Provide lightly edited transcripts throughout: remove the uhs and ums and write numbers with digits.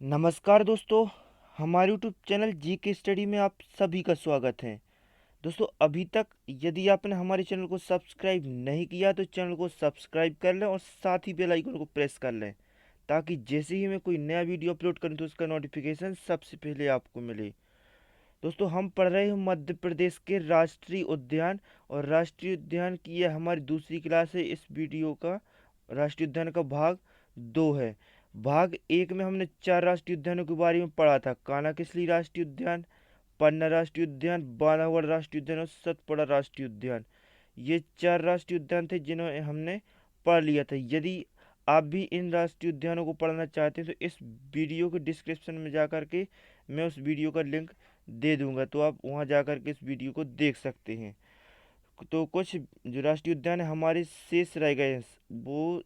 नमस्कार दोस्तों। हमारे यूट्यूब चैनल जी के स्टडी में आप सभी का स्वागत है। दोस्तों, अभी तक यदि आपने हमारे चैनल को सब्सक्राइब नहीं किया तो चैनल को सब्सक्राइब कर लें और साथ ही बेल आइकन को प्रेस कर लें, ताकि जैसे ही मैं कोई नया वीडियो अपलोड करूं तो उसका नोटिफिकेशन सबसे पहले आपको मिले। दोस्तों, हम पढ़ रहे हैं मध्य प्रदेश के राष्ट्रीय उद्यान, और राष्ट्रीय उद्यान की यह हमारी दूसरी क्लास है। इस वीडियो का राष्ट्रीय उद्यान का भाग 2 है। भाग 1 में हमने 4 राष्ट्रीय उद्यानों के बारे में पढ़ा था: कान्हा-किसली राष्ट्रीय उद्यान, पन्ना राष्ट्रीय उद्यान, बांधवगढ़ राष्ट्रीय उद्यान और सतपुड़ा राष्ट्रीय उद्यान। ये 4 राष्ट्रीय उद्यान थे जिन्हें हमने पढ़ लिया था। यदि आप भी इन राष्ट्रीय उद्यानों को पढ़ना चाहते हैं तो इस वीडियो के डिस्क्रिप्शन में जा कर के मैं उस वीडियो का लिंक दे दूंगा, तो आप वहां जा कर के इस वीडियो को देख सकते हैं। तो कुछ जो राष्ट्रीय उद्यान है हमारे शेष रह गए हैं, वो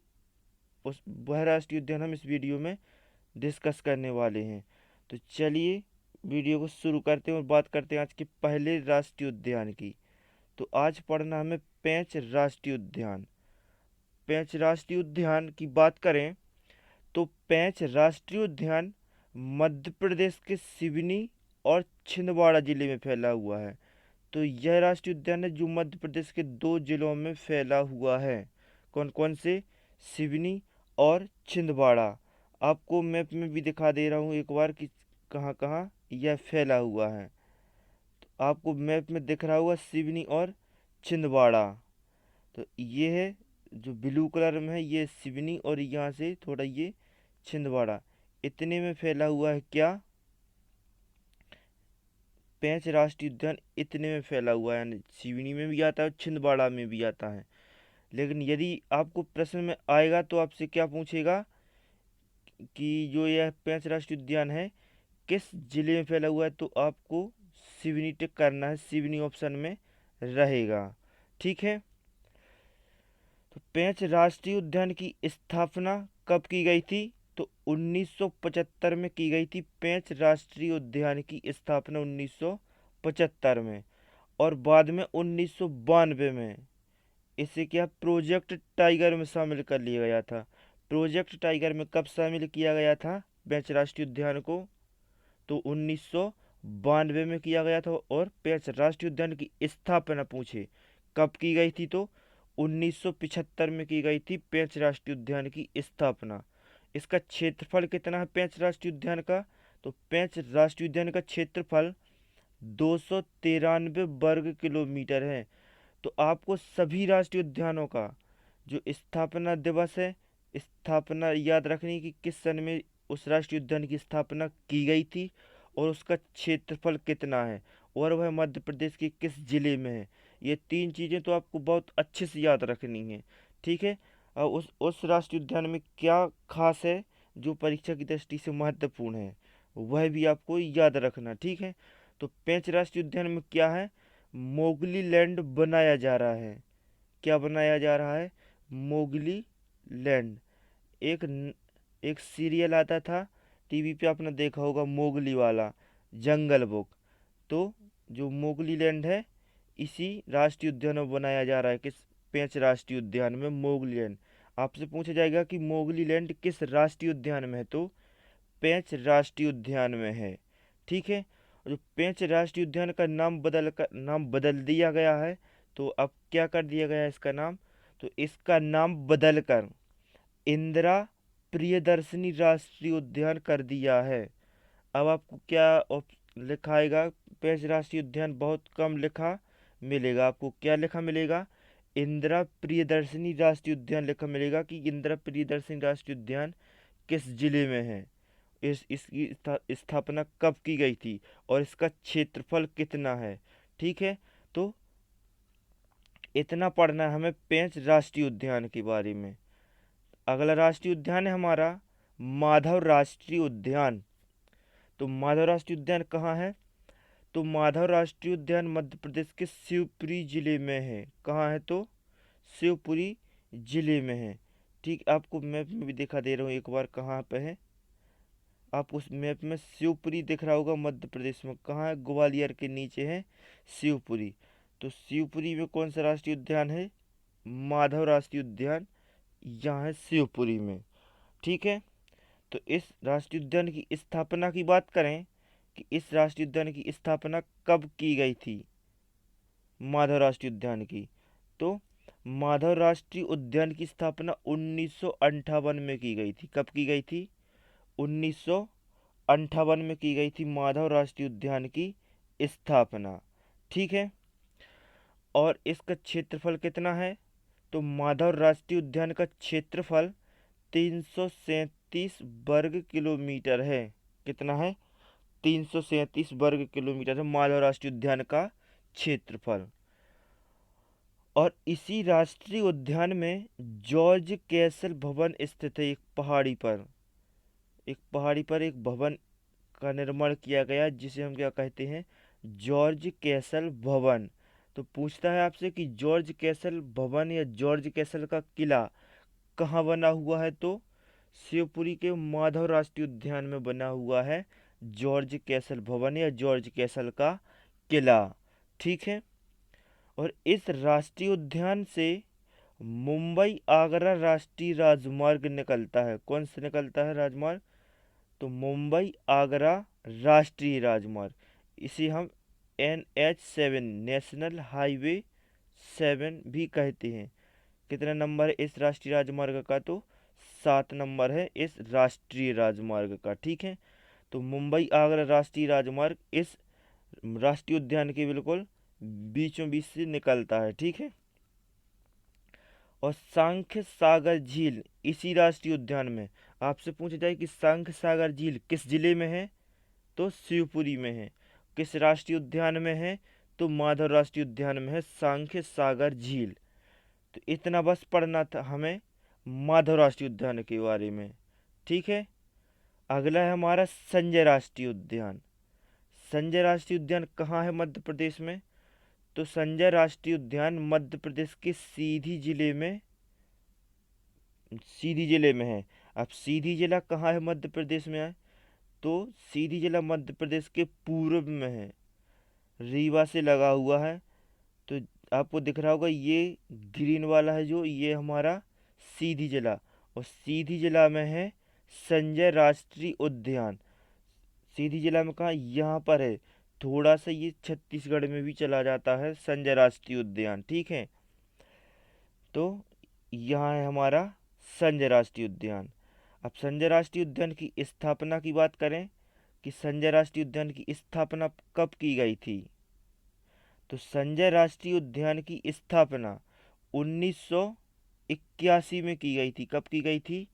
उस वह राष्ट्रीय उद्यान हम इस वीडियो में डिस्कस करने वाले हैं। तो चलिए वीडियो को शुरू करते हैं और बात करते हैं आज के पहले राष्ट्रीय उद्यान की। तो आज पढ़ना हमें पेंच राष्ट्रीय उद्यान। पेंच राष्ट्रीय उद्यान की बात करें तो पेंच राष्ट्रीय उद्यान मध्य प्रदेश के सिवनी और छिंदवाड़ा जिले में फैला हुआ है। तो यह राष्ट्रीय उद्यान है जो मध्य प्रदेश के 2 जिलों में फैला हुआ है। कौन कौन से? सिवनी और छिंदवाड़ा। आपको मैप में भी दिखा दे रहा हूँ एक बार कि कहाँ कहाँ यह फैला हुआ है। तो आपको मैप में दिख रहा होगा सिवनी और छिंदवाड़ा। तो ये है जो ब्लू कलर में है, ये सिवनी, और यहाँ से थोड़ा ये छिंदवाड़ा। इतने में फैला हुआ है क्या? पेंच राष्ट्रीय उद्यान इतने में फैला हुआ है, यानी सिवनी में भी आता है और छिंदवाड़ा में भी आता है। लेकिन यदि आपको प्रश्न में आएगा तो आपसे क्या पूछेगा कि जो यह पेंच राष्ट्रीय उद्यान है किस जिले में फैला हुआ है, तो आपको सिवनी टिक करना है, सिवनी ऑप्शन में रहेगा। ठीक है। तो पेंच राष्ट्रीय उद्यान की स्थापना कब की गई थी? तो 1975 में की गई थी। पेंच राष्ट्रीय उद्यान की स्थापना 1975 में, और बाद में 1992 में इसे क्या प्रोजेक्ट टाइगर में शामिल कर लिया गया था। प्रोजेक्ट टाइगर में कब शामिल किया गया था पेंच राष्ट्रीय उद्यान को? तो 1992 में किया गया था। और पेंच राष्ट्रीय उद्यान की स्थापना पूछे कब की गई थी, तो 1975 में की गई थी पेंच राष्ट्रीय उद्यान की स्थापना। इसका क्षेत्रफल कितना है पेंच राष्ट्रीय उद्यान का? तो पेंच राष्ट्रीय उद्यान का क्षेत्रफल 293 वर्ग किलोमीटर है। तो आपको सभी राष्ट्रीय उद्यानों का जो स्थापना दिवस है, स्थापना याद रखनी कि किस सन में उस राष्ट्रीय उद्यान की स्थापना की गई थी, और उसका क्षेत्रफल कितना है, और वह मध्य प्रदेश के किस जिले में है। ये 3 चीज़ें तो आपको बहुत अच्छे से याद रखनी है। ठीक है। और उस राष्ट्रीय उद्यान में क्या खास है जो परीक्षा की दृष्टि से महत्वपूर्ण है, वह भी आपको याद रखना। ठीक है। तो पेंच राष्ट्रीय उद्यान में क्या है? मोगली लैंड बनाया जा रहा है। क्या बनाया जा रहा है? Mowgli land. एक एक सीरियल आता था टीवी पे, आपने देखा होगा, मोगली वाला, जंगल बुक। तो जो मोगली लैंड है इसी राष्ट्रीय उद्यान में बनाया जा रहा है। किस पेंच राष्ट्रीय उद्यान में मोगली लैंड। आपसे पूछा जाएगा कि मोगली लैंड किस राष्ट्रीय उद्यान में है, तो पेंच राष्ट्रीय उद्यान में है। ठीक है। और जो पेंच राष्ट्रीय उद्यान का नाम बदल दिया गया है, तो अब क्या कर दिया गया है इसका नाम? तो इसका नाम बदलकर इंदिरा प्रियदर्शनी राष्ट्रीय उद्यान कर दिया है। अब आपको क्या लिखाएगा? पेंच राष्ट्रीय उद्यान बहुत कम लिखा मिलेगा। आपको क्या लिखा मिलेगा? इंदिरा प्रियदर्शनी राष्ट्रीय उद्यान लिखा मिलेगा कि इंदिरा प्रियदर्शनी राष्ट्रीय उद्यान किस जिले में है, इसकी स्थापना कब की गई थी, और इसका क्षेत्रफल कितना है। ठीक है। तो इतना पढ़ना है हमें पेंच राष्ट्रीय उद्यान के बारे में। अगला राष्ट्रीय उद्यान है हमारा माधव राष्ट्रीय उद्यान। तो माधव राष्ट्रीय उद्यान कहाँ है? तो माधव राष्ट्रीय उद्यान मध्य प्रदेश के शिवपुरी जिले में है। कहाँ है? तो शिवपुरी जिले में है। ठीक, आपको मैप में भी दिखा दे रहा हूँ एक बार कहाँ पे है। आप उस मैप में शिवपुरी दिख रहा होगा मध्य प्रदेश में। कहाँ है? ग्वालियर के नीचे है शिवपुरी। तो शिवपुरी में कौन सा राष्ट्रीय उद्यान है? माधव राष्ट्रीय उद्यान यहाँ है शिवपुरी में। ठीक है। तो इस राष्ट्रीय उद्यान की स्थापना की बात करें कि इस राष्ट्रीय उद्यान की स्थापना कब की गई थी, माधव राष्ट्रीय उद्यान की, तो माधव राष्ट्रीय उद्यान की स्थापना 1958 में की गई थी। कब की गई थी? 1958 में की गई थी माधव राष्ट्रीय उद्यान की स्थापना। ठीक है। और इसका क्षेत्रफल कितना है? तो माधव राष्ट्रीय उद्यान का क्षेत्रफल 337 वर्ग किलोमीटर है। कितना है? 337 वर्ग किलोमीटर है माधव राष्ट्रीय उद्यान का क्षेत्रफल। और इसी राष्ट्रीय उद्यान में जॉर्ज कैसल भवन स्थित है। एक पहाड़ी पर एक भवन का निर्माण किया गया जिसे हम क्या कहते हैं? जॉर्ज कैसल भवन। तो पूछता है आपसे कि जॉर्ज कैसल भवन या जॉर्ज कैसल का किला कहाँ बना हुआ है, तो शिवपुरी के माधव राष्ट्रीय उद्यान में बना हुआ है जॉर्ज कैसल भवन या जॉर्ज कैसल का किला। ठीक है। और इस राष्ट्रीय उद्यान से मुंबई आगरा राष्ट्रीय राजमार्ग निकलता है। कौन सा निकलता है राजमार्ग? तो मुंबई आगरा राष्ट्रीय राजमार्ग, इसे हम NH7 नेशनल हाईवे 7 भी कहते हैं। कितना नंबर है इस राष्ट्रीय राजमार्ग का? तो 7 नंबर है इस राष्ट्रीय राजमार्ग का। ठीक है। तो मुंबई आगरा राष्ट्रीय राजमार्ग इस राष्ट्रीय उद्यान के बिल्कुल बीचों बीच से निकलता है। ठीक है। और सांख्य सागर झील इसी राष्ट्रीय उद्यान में, आपसे पूछा जाए कि सांख्य सागर झील किस जिले में है, तो शिवपुरी में है। किस राष्ट्रीय उद्यान में है, तो माधव राष्ट्रीय उद्यान में है सांख्य सागर झील। तो इतना बस पढ़ना था हमें माधव राष्ट्रीय उद्यान के बारे में। ठीक है। अगला है हमारा संजय राष्ट्रीय उद्यान। संजय राष्ट्रीय उद्यान कहाँ है मध्य प्रदेश में? तो संजय राष्ट्रीय उद्यान मध्य प्रदेश के सीधी जिले में है। अब सीधी जिला कहाँ है मध्य प्रदेश में है? तो सीधी जिला मध्य प्रदेश के पूर्व में है, रीवा से लगा हुआ है। तो आपको दिख रहा होगा ये ग्रीन वाला है जो, ये हमारा सीधी जिला, और सीधी जिला में है संजय राष्ट्रीय उद्यान। सीधी जिला में कहाँ? यहाँ पर है। थोड़ा सा ये छत्तीसगढ़ में भी चला जाता है संजय राष्ट्रीय उद्यान। ठीक है। तो यहाँ है हमारा संजय राष्ट्रीय उद्यान। अब संजय राष्ट्रीय उद्यान की स्थापना की बात करें कि संजय राष्ट्रीय उद्यान की स्थापना कब की गई थी, तो संजय राष्ट्रीय उद्यान की स्थापना 1981 में की गई थी। कब की गई थी?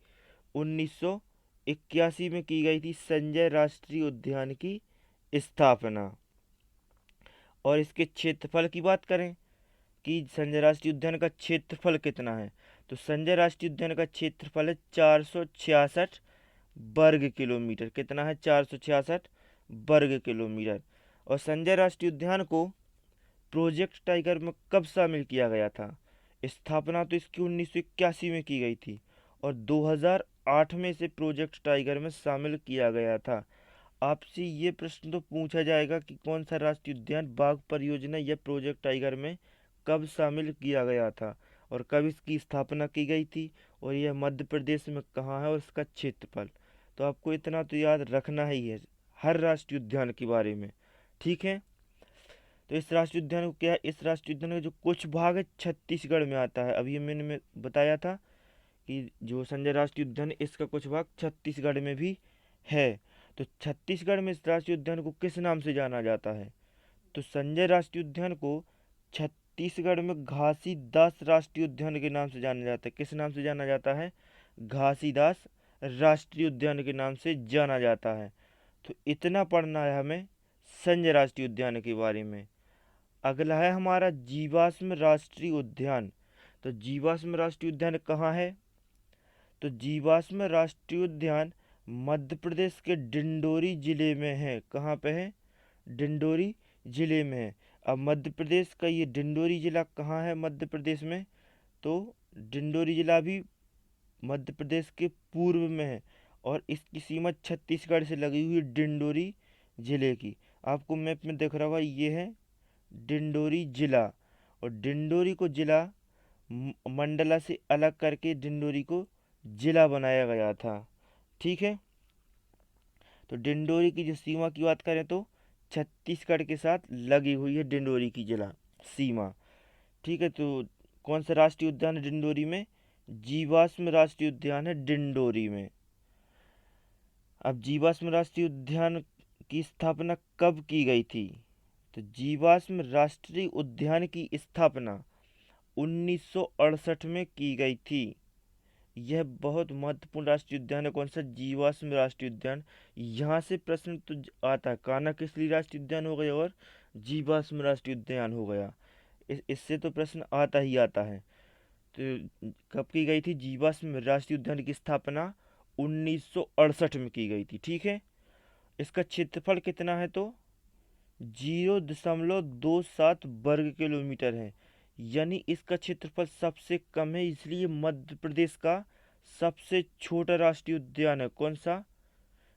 1981 में की गई थी संजय राष्ट्रीय उद्यान की स्थापना। और इसके क्षेत्रफल की बात करें कि संजय राष्ट्रीय उद्यान का क्षेत्रफल कितना है, तो संजय राष्ट्रीय उद्यान का क्षेत्रफल है 466 वर्ग किलोमीटर। कितना है? 466 वर्ग किलोमीटर। और संजय राष्ट्रीय उद्यान को प्रोजेक्ट टाइगर में कब शामिल किया गया था? स्थापना तो इसकी 1981 में की गई थी और 2008 में इसे प्रोजेक्ट टाइगर में शामिल किया गया था। आपसे ये प्रश्न तो पूछा जाएगा कि कौन सा राष्ट्रीय उद्यान बाघ परियोजना या प्रोजेक्ट टाइगर में कब शामिल किया गया था और कब इसकी स्थापना की गई थी, और यह मध्य प्रदेश में कहाँ है और इसका क्षेत्रफल। तो आपको इतना तो याद रखना ही है हर राष्ट्रीय उद्यान के बारे में। ठीक है। तो इस राष्ट्रीय उद्यान को क्या है, इस राष्ट्रीय उद्यान का जो कुछ भाग है छत्तीसगढ़ में आता है। अभी मैंने बताया था कि जो संजय राष्ट्रीय उद्यान है इसका कुछ भाग छत्तीसगढ़ में भी है। तो छत्तीसगढ़ में इस राष्ट्रीय उद्यान को किस नाम से जाना जाता है, तो संजय राष्ट्रीय उद्यान को छत्तीसगढ़ में घासीदास राष्ट्रीय उद्यान के नाम से जाना जाता है। किस नाम से जाना जाता है? घासीदास राष्ट्रीय उद्यान के नाम से जाना जाता है। तो इतना पढ़ना है हमें संजय राष्ट्रीय उद्यान के बारे में। अगला है हमारा जीवाश्म राष्ट्रीय उद्यान। तो जीवाश्म राष्ट्रीय उद्यान कहाँ है, तो जीवाश्म राष्ट्रीय उद्यान मध्य प्रदेश के डिंडोरी जिले में है। कहाँ पे है? डिंडोरी जिले में है। अब मध्य प्रदेश का ये डिंडोरी जिला कहाँ है मध्य प्रदेश में, तो डिंडोरी जिला भी मध्य प्रदेश के पूर्व में है और इसकी सीमा छत्तीसगढ़ से लगी हुई है डिंडोरी जिले की। आपको मैप में दिख रहा होगा ये है डिंडोरी जिला, और डिंडोरी को जिला मंडला से अलग करके डिंडोरी को जिला बनाया गया था। ठीक है। तो डिंडोरी की जो सीमा की बात करें तो छत्तीसगढ़ के साथ लगी हुई है डिंडोरी की जिला सीमा। ठीक है, तो कौन सा राष्ट्रीय उद्यान है डिंडोरी में? जीवाश्म राष्ट्रीय उद्यान है डिंडोरी में। अब जीवाश्म राष्ट्रीय उद्यान की स्थापना कब की गई थी? तो जीवाश्म राष्ट्रीय उद्यान की स्थापना 1968 में की गई थी। यह बहुत महत्वपूर्ण राष्ट्रीय उद्यान है। कौन सा? जीवाश्म राष्ट्रीय उद्यान। यहाँ से प्रश्न तो आता है, कान्हा किसली राष्ट्रीय उद्यान हो गया और जीवाश्म राष्ट्रीय उद्यान हो गया। इससे तो प्रश्न आता ही आता है। तो कब की गई थी जीवाश्म राष्ट्रीय उद्यान की स्थापना? 1968 में की गई थी। ठीक है, इसका क्षेत्रफल कितना है? तो 0.27 वर्ग किलोमीटर है। यानी इसका क्षेत्रफल सबसे कम है, इसलिए मध्य प्रदेश का सबसे छोटा राष्ट्रीय उद्यान है। कौन सा?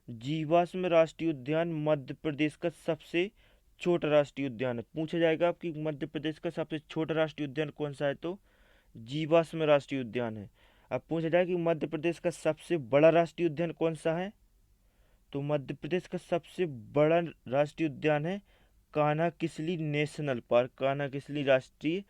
जीवाश्म राष्ट्रीय उद्यान मध्य प्रदेश का सबसे छोटा राष्ट्रीय उद्यान है। पूछा जाएगा आपकी मध्य प्रदेश का सबसे छोटा राष्ट्रीय उद्यान कौन सा है? तो जीवाश्म राष्ट्रीय उद्यान है। अब पूछा जाए कि मध्य प्रदेश का सबसे बड़ा राष्ट्रीय उद्यान कौन सा है? तो मध्य प्रदेश का सबसे बड़ा राष्ट्रीय उद्यान है कान्हा किसली नेशनल पार्क, कान्हा किसली राष्ट्रीय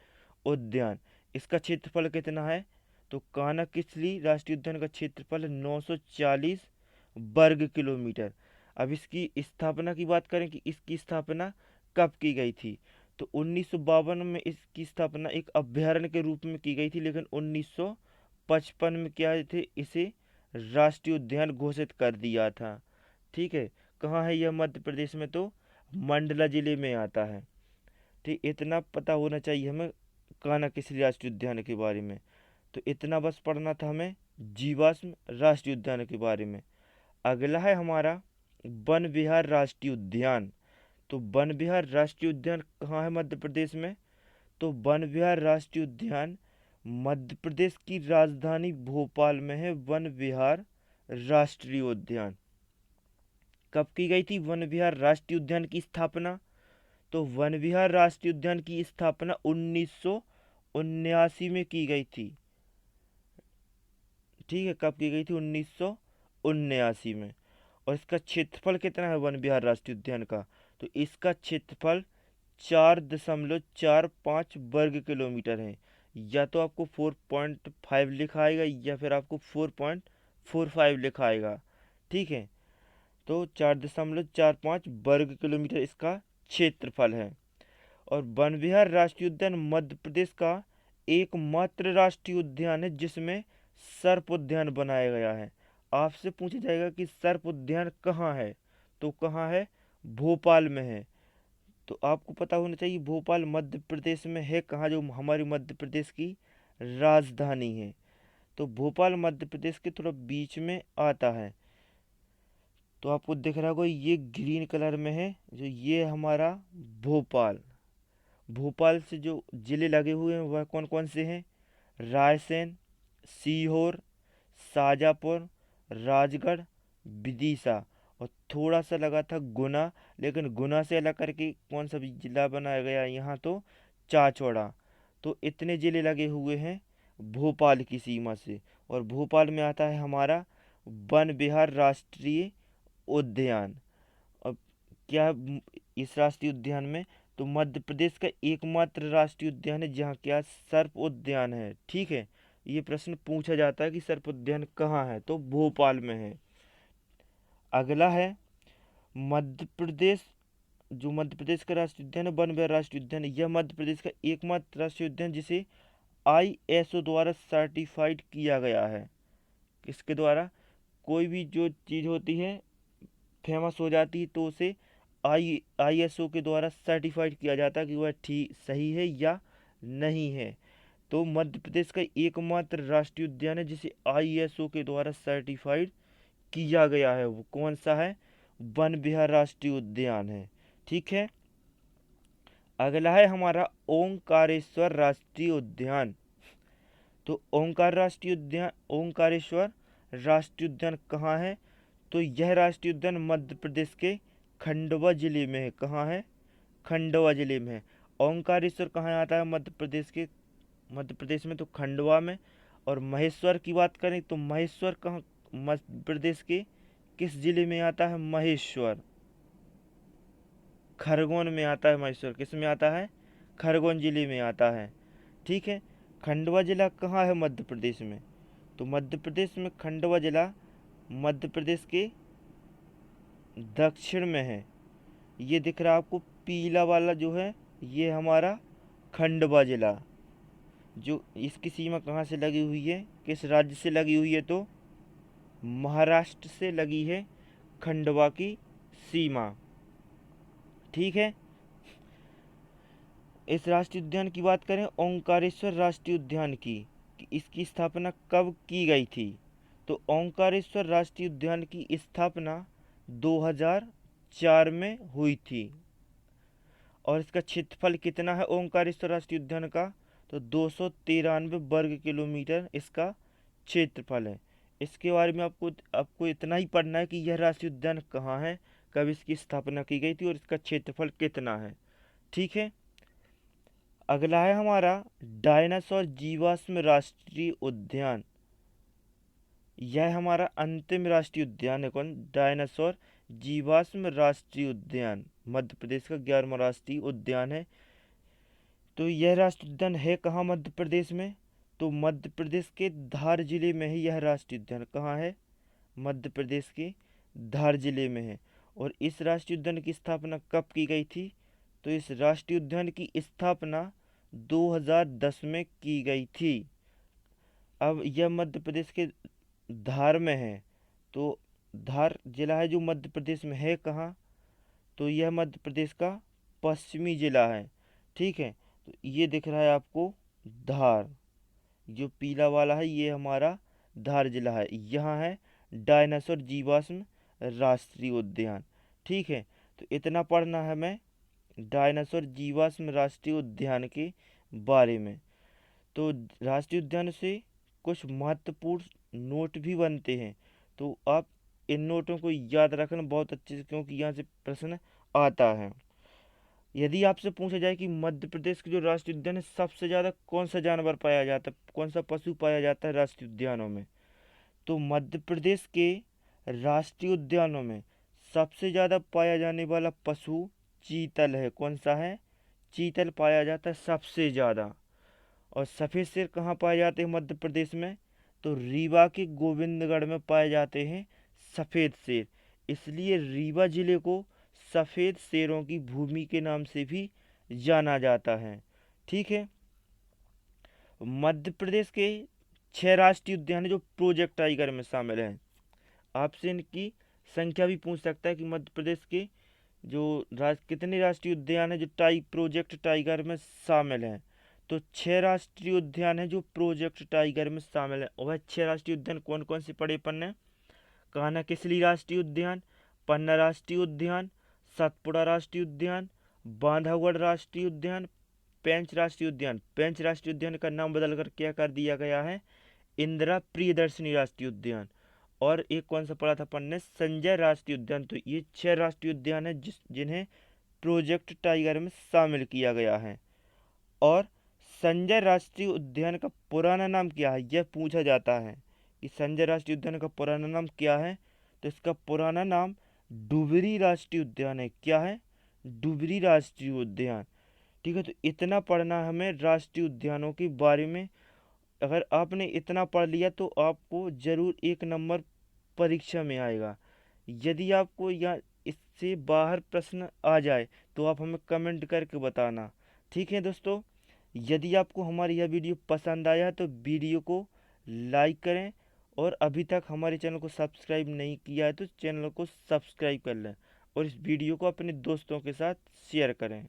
उद्यान। इसका क्षेत्रफल कितना है? तो कान्हा किसली राष्ट्रीय उद्यान का क्षेत्रफल है 940 वर्ग किलोमीटर। अब इसकी स्थापना की बात करें कि इसकी स्थापना कब की गई थी? तो 1952 में इसकी स्थापना एक अभ्यारण्य के रूप में की गई थी, लेकिन 1955 में क्या थे, इसे राष्ट्रीय उद्यान घोषित कर दिया था। ठीक है, कहाँ है यह? मध्य प्रदेश में, तो मंडला जिले में आता है। ठीक, इतना पता होना चाहिए हमें कान्हा किसली राष्ट्रीय उद्यान के बारे में। तो इतना बस पढ़ना था हमें जीवाश्म राष्ट्रीय उद्यान के बारे में। अगला है हमारा वन विहार राष्ट्रीय उद्यान। तो वन विहार राष्ट्रीय उद्यान कहाँ है मध्य प्रदेश में? तो वन विहार राष्ट्रीय उद्यान मध्य प्रदेश की राजधानी भोपाल में है। वन विहार राष्ट्रीय उद्यान कब की गई थी वन विहार राष्ट्रीय उद्यान की स्थापना? तो वन विहार राष्ट्रीय उद्यान की स्थापना 1979 में की गई थी। ठीक है, कब की गई थी? 1979 में। और इसका क्षेत्रफल कितना है वन विहार राष्ट्रीय उद्यान का? तो इसका क्षेत्रफल 4.45 वर्ग किलोमीटर है। या तो आपको 4.5 लिखा आएगा या फिर आपको 4.45 लिखा आएगा। ठीक है, तो 4.45 वर्ग किलोमीटर इसका क्षेत्रफल है। और वन विहार राष्ट्रीय उद्यान मध्य प्रदेश का एकमात्र राष्ट्रीय उद्यान है जिसमें सर्प उद्यान बनाया गया है। आपसे पूछा जाएगा कि सर्प उद्यान कहाँ है? तो कहाँ है? भोपाल में है। तो आपको पता होना चाहिए भोपाल मध्य प्रदेश में है कहाँ, जो हमारी मध्य प्रदेश की राजधानी है। तो भोपाल मध्य प्रदेश के थोड़ा बीच में आता है। तो आपको दिख रहा होगा ये ग्रीन कलर में है, जो ये हमारा भोपाल। भोपाल से जो जिले लगे हुए हैं वह कौन कौन से हैं? रायसेन, सीहोर, शाजापुर, राजगढ़, विदिशा, और थोड़ा सा लगा था गुना, लेकिन गुना से अलग करके कौन सा भी जिला बनाया गया यहाँ? तो चाचौड़ा। तो इतने जिले लगे हुए हैं भोपाल की सीमा से। और भोपाल में आता है हमारा वन विहार राष्ट्रीय उद्यान। अब क्या इस राष्ट्रीय उद्यान में? तो मध्य प्रदेश का एकमात्र राष्ट्रीय उद्यान है जहाँ क्या सर्प उद्यान है। ठीक है, ये प्रश्न पूछा जाता है कि सर्प उद्यान कहाँ है? तो भोपाल में है। अगला है मध्य प्रदेश, जो मध्य प्रदेश का राष्ट्रीय उद्यान है वन विहार राष्ट्रीय उद्यान, यह मध्य प्रदेश का एकमात्र राष्ट्रीय उद्यान जिसे ISO द्वारा सर्टिफाइड किया गया है। किसके द्वारा? कोई भी जो चीज़ होती है फेमस हो जाती है तो उसे ISO के द्वारा सर्टिफाइड किया जाता है कि वह ठीक सही है या नहीं है। तो मध्य प्रदेश का एकमात्र राष्ट्रीय उद्यान है जिसे ISO के द्वारा सर्टिफाइड किया गया है, वो कौन सा है? वन विहार राष्ट्रीय उद्यान है। ठीक है, अगला है हमारा ओंकारेश्वर राष्ट्रीय उद्यान। तो ओंकारेश्वर राष्ट्रीय उद्यान कहाँ है? तो यह राष्ट्रीय उद्यान मध्य प्रदेश के खंडवा जिले में है। कहाँ है? खंडवा जिले में है। ओंकारेश्वर कहाँ आता है मध्य प्रदेश में? तो खंडवा में। और महेश्वर की बात करें तो महेश्वर कहाँ मध्य प्रदेश के किस जिले में आता है? महेश्वर। खरगोन में आता है महेश्वर, किस में आता है? खरगोन जिले में आता है। ठीक है। खंडवा जिला कहाँ है मध्य प्रदेश में? तो मध्य प्रदेश में खंडवा जिला मध्य प्रदेश के दक्षिण में है। ये दिख रहा है आपको पीला वाला जो है, ये हमारा खंडवा जिला। जो इसकी सीमा कहाँ से लगी हुई है, किस राज्य से लगी हुई है? तो महाराष्ट्र से लगी है खंडवा की सीमा। ठीक है। इस राष्ट्रीय उद्यान की बात करें, ओंकारेश्वर राष्ट्रीय उद्यान की, कि इसकी स्थापना कब की गई थी? तो ओंकारेश्वर राष्ट्रीय उद्यान की स्थापना 2004 में हुई थी। और इसका क्षेत्रफल कितना है ओंकारेश्वर राष्ट्रीय उद्यान का? तो 293 वर्ग किलोमीटर इसका क्षेत्रफल है। इसके बारे में आपको आपको इतना ही पढ़ना है कि यह राष्ट्रीय उद्यान कहाँ है, कब इसकी स्थापना की गई थी और इसका क्षेत्रफल कितना है। ठीक है। अगला है हमारा डायनासोर जीवाश्म राष्ट्रीय उद्यान। यह हमारा अंतिम राष्ट्रीय उद्यान है। कौन? डायनासोर जीवाश्म राष्ट्रीय उद्यान मध्य प्रदेश का 11वां राष्ट्रीय उद्यान है। तो यह राष्ट्रीय उद्यान है कहाँ मध्य प्रदेश में? तो मध्य प्रदेश के धार जिले में ही यह राष्ट्रीय उद्यान कहाँ है? मध्य प्रदेश के धार जिले में है। और इस राष्ट्रीय उद्यान की स्थापना कब की गई थी? तो इस राष्ट्रीय उद्यान की स्थापना 2010 में की गई थी। अब यह मध्य प्रदेश के धार में है। तो धार जिला है जो मध्य प्रदेश में है कहाँ? तो यह मध्य प्रदेश का पश्चिमी जिला है। ठीक है। तो ये दिख रहा है आपको धार, जो पीला वाला है ये हमारा धार जिला है। यहाँ है डायनासोर जीवाश्म राष्ट्रीय उद्यान। ठीक है। तो इतना पढ़ना है हमें डायनासोर जीवाश्म राष्ट्रीय उद्यान के बारे में। तो राष्ट्रीय उद्यान से कुछ महत्वपूर्ण नोट भी बनते हैं, तो आप इन नोटों को याद रखना बहुत अच्छे से, क्योंकि यहाँ से प्रश्न आता है। यदि आपसे पूछा जाए कि मध्य प्रदेश के जो राष्ट्रीय उद्यान है, सबसे ज़्यादा कौन सा जानवर पाया जाता है, कौन सा पशु पाया जाता है राष्ट्रीय उद्यानों में? तो मध्य प्रदेश के राष्ट्रीय उद्यानों में सबसे ज़्यादा पाया जाने वाला पशु चीतल है। कौन सा है? चीतल पाया जाता है सबसे ज़्यादा। और सफ़ेद शेर कहाँ पाए जाते हैं मध्य प्रदेश में? तो रीवा के गोविंदगढ़ में पाए जाते हैं सफ़ेद शेर। इसलिए रीवा जिले को सफ़ेद शेरों की भूमि के नाम से भी जाना जाता है। ठीक है। मध्य प्रदेश के 6 राष्ट्रीय उद्यान हैं जो प्रोजेक्ट टाइगर में शामिल हैं। आपसे इनकी संख्या भी पूछ सकता है कि मध्य प्रदेश के जो कितने राष्ट्रीय उद्यान हैं जो प्रोजेक्ट टाइगर में शामिल हैं। तो 6 राष्ट्रीय उद्यान हैं जो प्रोजेक्ट टाइगर में शामिल हैं। और वह 6 राष्ट्रीय उद्यान कौन कौन से पड़े अपन ने? कान्हा किसली राष्ट्रीय उद्यान, पन्ना राष्ट्रीय उद्यान, सतपुड़ा राष्ट्रीय उद्यान, बांधवगढ़ राष्ट्रीय उद्यान, पेंच राष्ट्रीय उद्यान। पेंच राष्ट्रीय उद्यान का नाम बदल कर क्या कर दिया गया है? इंदिरा प्रियदर्शनी राष्ट्रीय उद्यान। और एक कौन सा पढ़ा था अपन ने? संजय राष्ट्रीय उद्यान। तो ये 6 राष्ट्रीय उद्यान है जिन्हें प्रोजेक्ट टाइगर में शामिल किया गया है। और संजय राष्ट्रीय उद्यान का पुराना नाम क्या है, यह पूछा जाता है कि संजय राष्ट्रीय उद्यान का पुराना नाम क्या है? तो इसका पुराना नाम डुबरी राष्ट्रीय उद्यान है। क्या है? डुबरी राष्ट्रीय उद्यान। ठीक है। तो इतना पढ़ना हमें राष्ट्रीय उद्यानों के बारे में। अगर आपने इतना पढ़ लिया तो आपको जरूर 1 नंबर परीक्षा में आएगा। यदि आपको या इससे बाहर प्रश्न आ जाए तो आप हमें कमेंट करके बताना। ठीक है दोस्तों। यदि आपको हमारी यह वीडियो पसंद आया तो वीडियो को लाइक करें, और अभी तक हमारे चैनल को सब्सक्राइब नहीं किया है तो चैनल को सब्सक्राइब कर लें, और इस वीडियो को अपने दोस्तों के साथ शेयर करें।